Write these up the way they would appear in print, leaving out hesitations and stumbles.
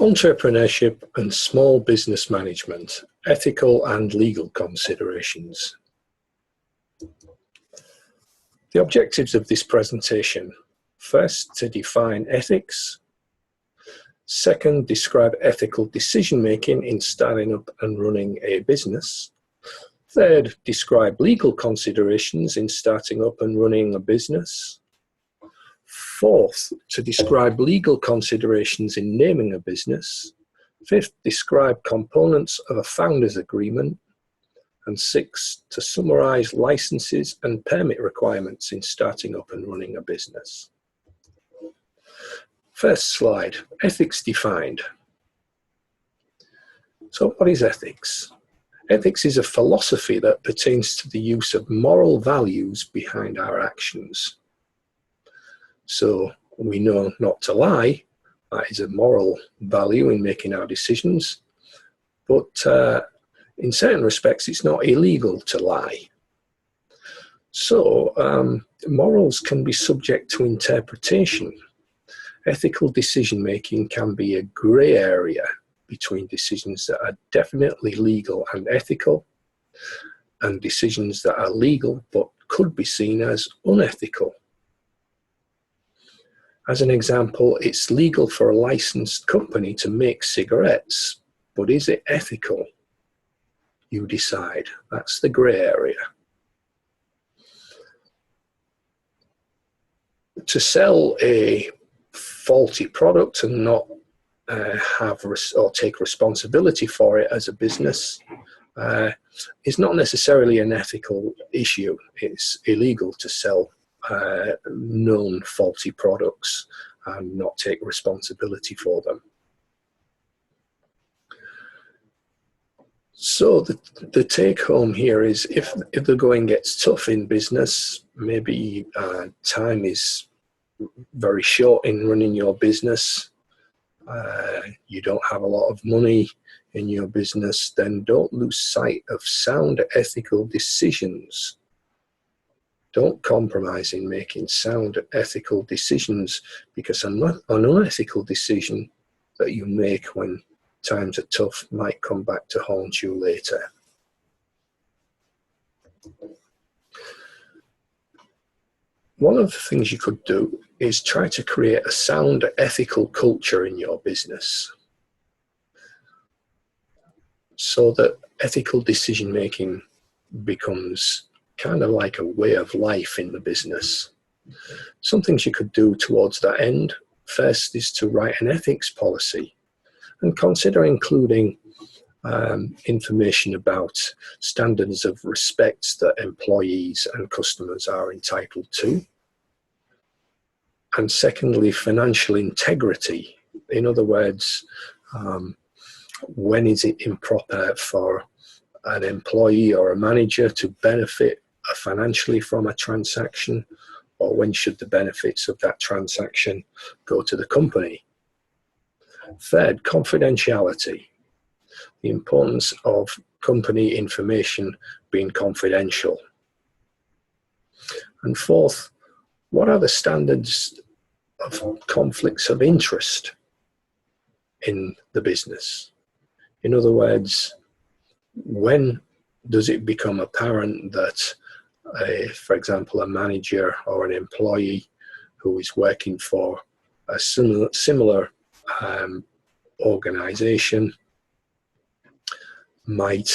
Entrepreneurship and small business management, ethical and legal considerations. The objectives of this presentation: first, to define ethics; second, describe ethical decision-making in starting up and running a business; third, describe legal considerations in starting up and running a business; fourth, to describe legal considerations in naming a business; fifth, describe components of a founder's agreement; and sixth, to summarize licenses and permit requirements in starting up and running a business. First slide, ethics defined. So what is ethics? Ethics is a philosophy that pertains to the use of moral values behind our actions. So we know not to lie. That is a moral value in making our decisions. But in certain respects, it's not illegal to lie. So morals can be subject to interpretation. Ethical decision-making can be a grey area between decisions that are definitely legal and ethical and decisions that are legal but could be seen as unethical. As an example, it's legal for a licensed company to make cigarettes, but is it ethical? You decide. That's the grey area. To sell a faulty product and not or take responsibility for it as a business is not necessarily an ethical issue. It's illegal to sell known faulty products and not take responsibility for them. So the take home here is if the going gets tough in business, maybe time is very short in running your business, you don't have a lot of money in your business, then don't lose sight of sound ethical decisions. Don't compromise in making sound ethical decisions, because an unethical decision that you make when times are tough might come back to haunt you later. One of the things you could do is try to create a sound ethical culture in your business so that ethical decision making becomes kind of like a way of life in the business. Some things you could do towards that end. First is to write an ethics policy and consider including information about standards of respect that employees and customers are entitled to. And secondly, financial integrity. In other words, when is it improper for an employee or a manager to benefit financially from a transaction, or when should the benefits of that transaction go to the company? Third, confidentiality. The importance of company information being confidential. And fourth, what are the standards of conflicts of interest in the business? In other words, when does it become apparent that, for example, a manager or an employee who is working for a similar organization might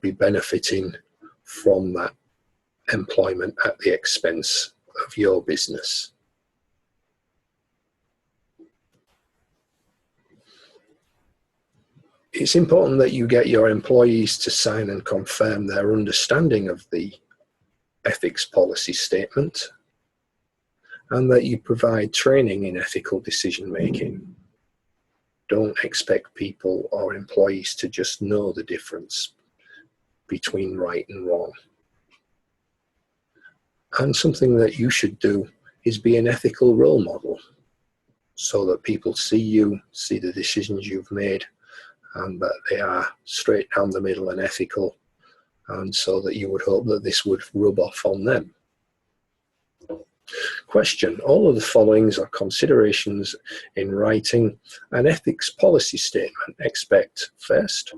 be benefiting from that employment at the expense of your business? It's important that you get your employees to sign and confirm their understanding of the ethics policy statement, and that you provide training in ethical decision making. Don't expect people or employees to just know the difference between right and wrong. And something that you should do is be an ethical role model so that people see you, see the decisions you've made, and that they are straight down the middle and ethical, and so that you would hope that this would rub off on them. Question: all of the followings are considerations in writing an ethics policy statement. Expect: first,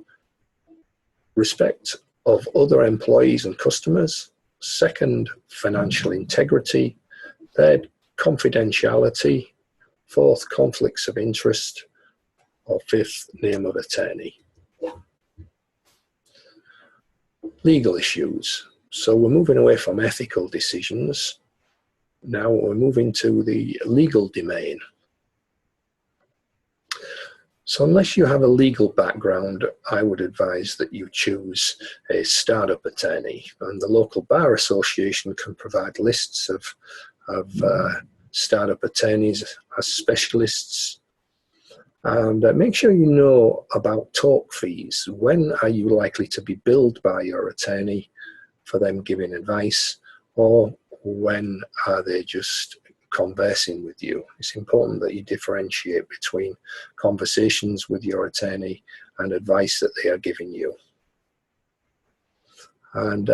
respect of other employees and customers; second, financial integrity; third, confidentiality; fourth, conflicts of interest; or fifth, name of attorney. Legal issues. So we're moving away from ethical decisions. Now we're moving to the legal domain. So unless you have a legal background, I would advise that you choose a startup attorney, and the local bar association can provide lists of startup attorneys as specialists. And make sure you know about talk fees. When are you likely to be billed by your attorney for them giving advice, or when are they just conversing with you? It's important that you differentiate between conversations with your attorney and advice that they are giving you. And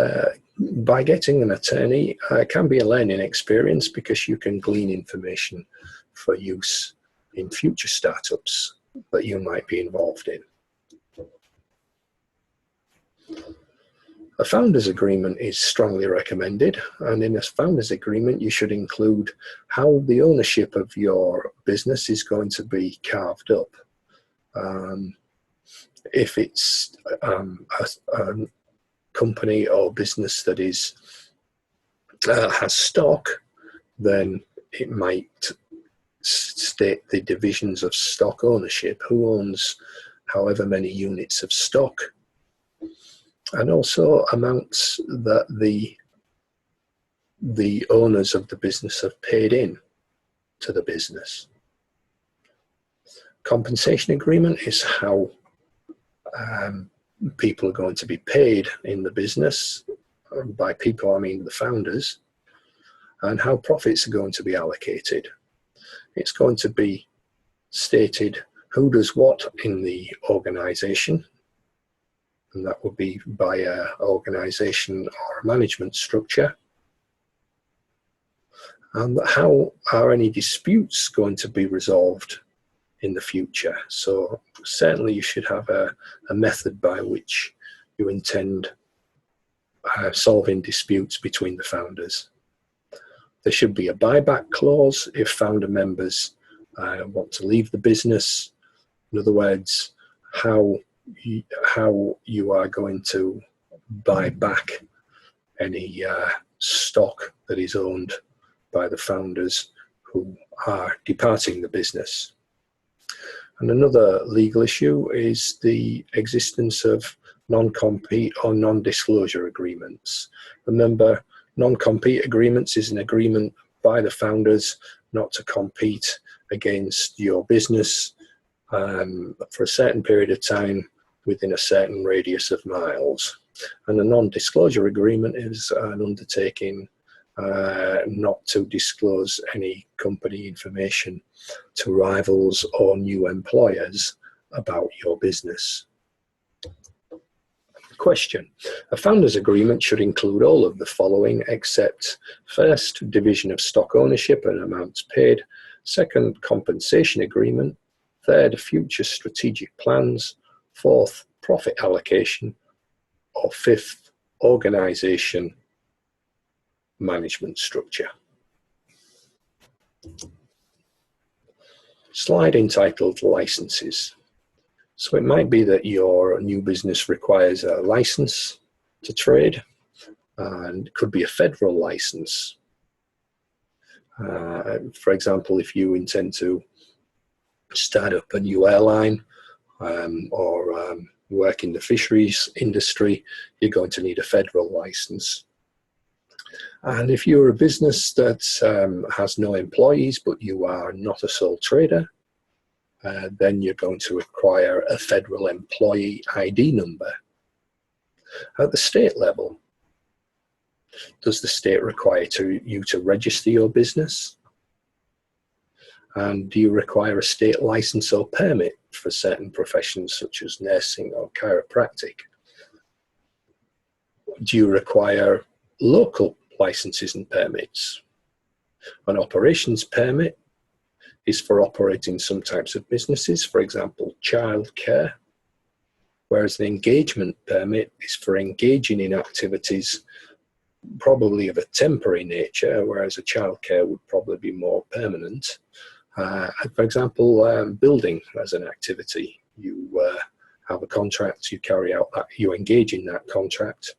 by getting an attorney can be a learning experience, because you can glean information for use in future startups that you might be involved in. A founder's agreement is strongly recommended, and in a founder's agreement you should include how the ownership of your business is going to be carved up. If it's a company or business that is has stock, then it might state the divisions of stock ownership, who owns however many units of stock, and also amounts that the owners of the business have paid in to the business. Compensation agreement is how people are going to be paid in the business. By people, I mean the founders, and how profits are going to be allocated. It's going to be stated who does what in the organization, and that would be by an organization or a management structure. And how are any disputes going to be resolved in the future? So certainly you should have a method by which you intend solving disputes between the founders. There should be a buyback clause if founder members want to leave the business. In other words, how you are going to buy back any stock that is owned by the founders who are departing the business. And another legal issue is the existence of non-compete or non-disclosure agreements. Remember, non-compete agreements is an agreement by the founders not to compete against your business for a certain period of time within a certain radius of miles. And a non-disclosure agreement is an undertaking not to disclose any company information to rivals or new employers about your business. Question: a founder's agreement should include all of the following except: first, division of stock ownership and amounts paid; second, compensation agreement; third, future strategic plans; fourth, profit allocation; or fifth, organization management structure. Slide entitled licenses. So it might be that your new business requires a license to trade, and it could be a federal license. For example, if you intend to start up a new airline or work in the fisheries industry, you're going to need a federal license. And if you're a business that has no employees, but you are not a sole trader, then you're going to require a federal employee ID number. At the state level, does the state require you to register your business? And do you require a state license or permit for certain professions such as nursing or chiropractic? Do you require local licenses and permits? An operations permit is for operating some types of businesses, for example, childcare, whereas an engagement permit is for engaging in activities probably of a temporary nature, whereas a childcare would probably be more permanent. For example, building as an activity. You have a contract, you carry out that, you engage in that contract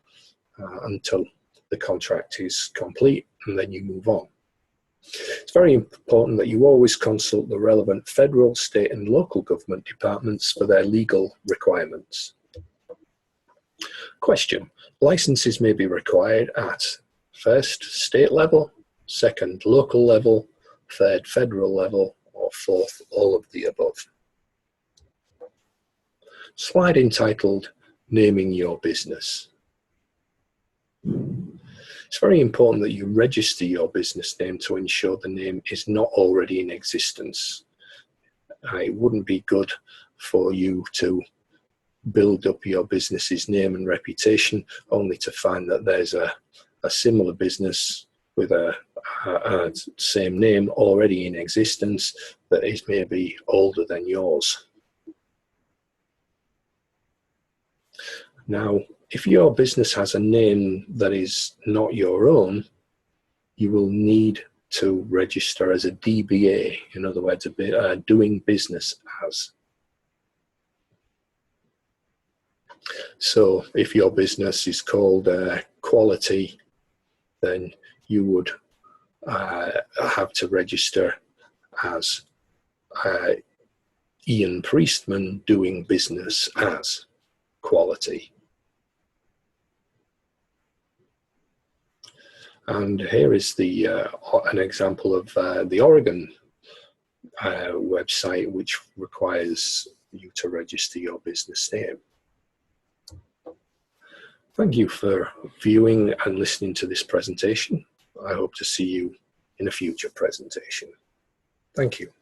until the contract is complete, and then you move on. It's very important that you always consult the relevant federal, state and local government departments for their legal requirements. Question: licenses may be required at first, state level, second, local level, third, federal level, or fourth, all of the above. Slide entitled Naming Your Business. It's very important that you register your business name to ensure the name is not already in existence. It wouldn't be good for you to build up your business's name and reputation only to find that there's a similar business with a same name already in existence that is maybe older than yours. Now, if your business has a name that is not your own, you will need to register as a DBA, in other words, doing business as. So if your business is called Quality, then you would have to register as Ian Priestman doing business as Quality. And here is an example of the Oregon website, which requires you to register your business name. Thank you for viewing and listening to this presentation. I hope to see you in a future presentation. Thank you.